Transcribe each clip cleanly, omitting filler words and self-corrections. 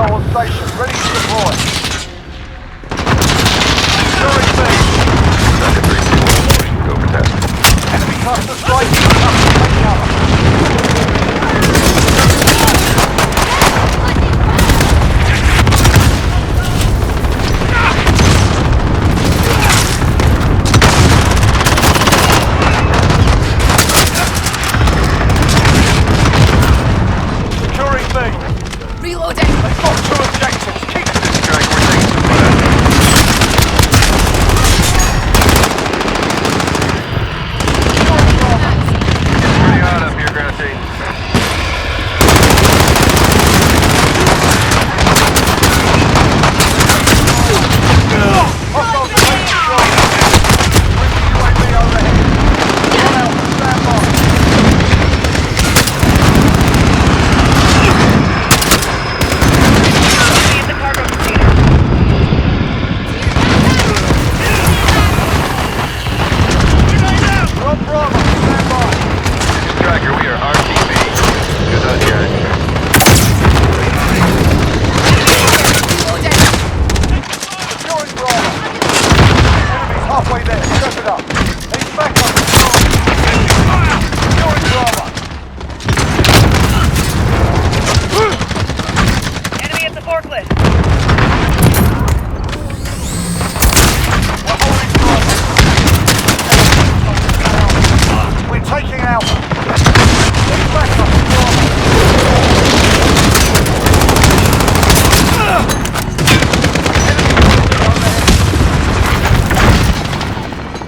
Bravo on station, ready to deploy. Securing B. Second 3, 2, 1, motion. Go for test. Enemy cluster strike. Take cover. Securing B. Reloading. They've got 2 objectives. Keep it. Drag, we're taking some fire. It's pretty hot up here, Granate. Hostiles in range control. UAV overhead. One out, stand by. In the cargo container. We're on Bravo, stand by. Tracker, we are RTB. Good on, guys. Reloading. Securing Bravo. Enemy's halfway there, step it up. He's back up. Securing Bravo. Enemy at the forklift. We're holding Bravo. We're taking Alpha. He's back up. Bravo.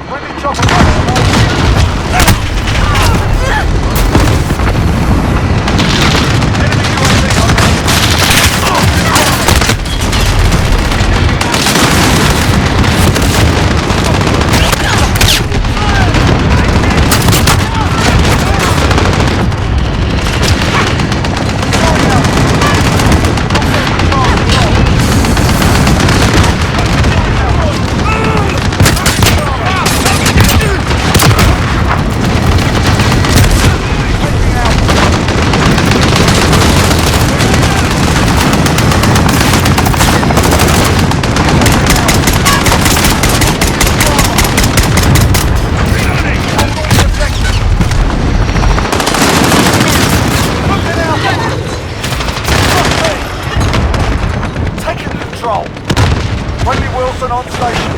Friendly chopper running on all units. Enemy UAV overhead. Taking control. Friendly Wilson on station.